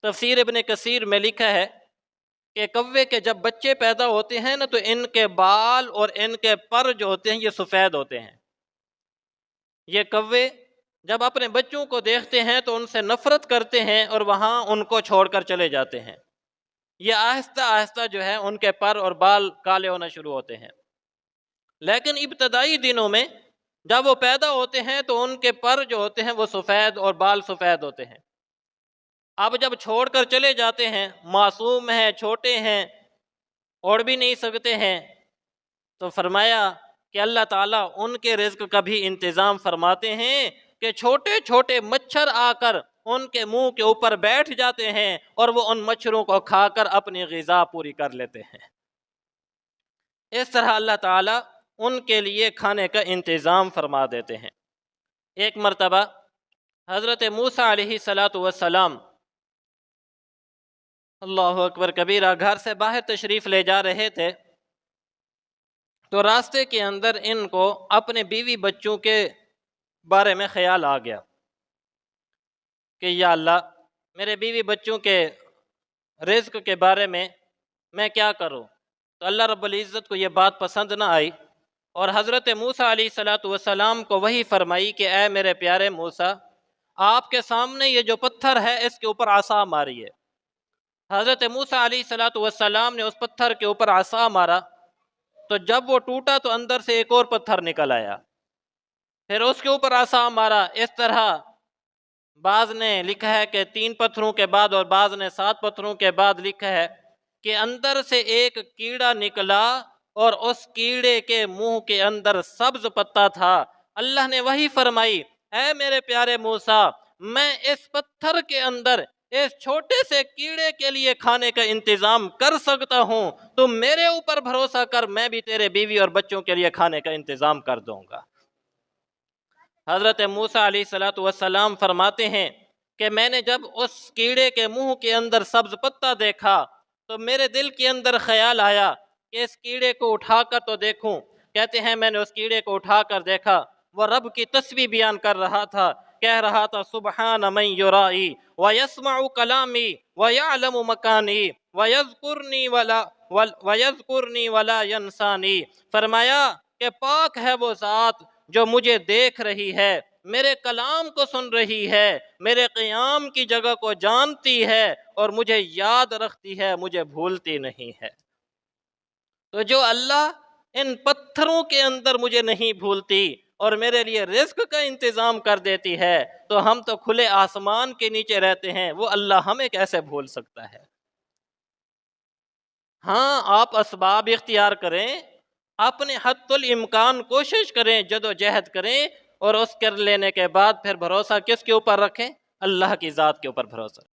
تفسیر ابن کثیر میں لکھا ہے کہ کوے کے جب بچے پیدا ہوتے ہیں نا تو ان کے بال اور ان کے پر جو ہوتے ہیں یہ سفید ہوتے ہیں۔ یہ کوے جب اپنے بچوں کو دیکھتے ہیں تو ان سے نفرت کرتے ہیں اور وہاں ان کو چھوڑ کر چلے جاتے ہیں۔ یہ آہستہ آہستہ جو ہے ان کے پر اور بال کالے ہونا شروع ہوتے ہیں، لیکن ابتدائی دنوں میں جب وہ پیدا ہوتے ہیں تو ان کے پر جو ہوتے ہیں وہ سفید اور بال سفید ہوتے ہیں۔ اب جب چھوڑ کر چلے جاتے ہیں، معصوم ہیں، چھوٹے ہیں، اڑ بھی نہیں سکتے ہیں، تو فرمایا کہ اللہ تعالیٰ ان کے رزق کا بھی انتظام فرماتے ہیں کہ چھوٹے چھوٹے مچھر آ کر ان کے منہ کے اوپر بیٹھ جاتے ہیں اور وہ ان مچھروں کو کھا کر اپنی غذا پوری کر لیتے ہیں۔ اس طرح اللہ تعالیٰ ان کے لیے کھانے کا انتظام فرما دیتے ہیں۔ ایک مرتبہ حضرت موسیٰ علیہ السلام اللہ اکبر کبیرہ گھر سے باہر تشریف لے جا رہے تھے تو راستے کے اندر ان کو اپنے بیوی بچوں کے بارے میں خیال آ گیا کہ یا اللہ میرے بیوی بچوں کے رزق کے بارے میں کیا کروں؟ تو اللہ رب العزت کو یہ بات پسند نہ آئی اور حضرت موسیٰ علیہ السلام کو وحی فرمائی کہ اے میرے پیارے موسیٰ، آپ کے سامنے یہ جو پتھر ہے اس کے اوپر عصا ماری ہے۔ حضرت موسیٰ علیہ السلام نے اس پتھر کے اوپر عصا مارا تو جب وہ ٹوٹا تو اندر سے ایک اور پتھر نکل آیا، پھر اس کے اوپر عصا مارا۔ اس طرح بعض نے لکھا ہے کہ 3 پتھروں کے بعد اور بعض نے 7 پتھروں کے بعد لکھا ہے کہ اندر سے ایک کیڑا نکلا اور اس کیڑے کے منہ کے اندر سبز پتا تھا۔ اللہ نے وہی فرمائی اے میرے پیارے موسیٰ، میں اس پتھر کے اندر اس چھوٹے سے کیڑے کے لیے کھانے کا انتظام کر سکتا ہوں، تو میرے اوپر بھروسہ کر، میں بھی تیرے بیوی اور بچوں کے لیے کھانے کا انتظام کر دوں گا۔ حضرت موسیٰ علیہ السلام فرماتے ہیں کہ میں نے جب اس کیڑے کے منہ کے اندر سبز پتا دیکھا تو میرے دل کے اندر خیال آیا کہ اس کیڑے کو اٹھا کر تو دیکھوں۔ کہتے ہیں میں نے اس کیڑے کو اٹھا کر دیکھا، وہ رب کی تسبیح بیان کر رہا تھا، کہہ رہا تھا سبحان من یرائی ویسمع کلامی ویعلم مکانی ویذکرنی ولا ینسانی۔ فرمایا کہ پاک ہے وہ ذات جو مجھے دیکھ رہی ہے، میرے کلام کو سن رہی ہے، میرے قیام کی جگہ کو جانتی ہے اور مجھے یاد رکھتی ہے، مجھے بھولتی نہیں ہے۔ تو جو اللہ ان پتھروں کے اندر مجھے نہیں بھولتی اور میرے لیے رزق کا انتظام کر دیتی ہے، تو ہم تو کھلے آسمان کے نیچے رہتے ہیں، وہ اللہ ہمیں کیسے بھول سکتا ہے؟ ہاں، آپ اسباب اختیار کریں، اپنے حد الامکان کوشش کریں، جد و جہد کریں، اور اس کر لینے کے بعد پھر بھروسہ کس کے اوپر رکھیں؟ اللہ کی ذات کے اوپر بھروسہ۔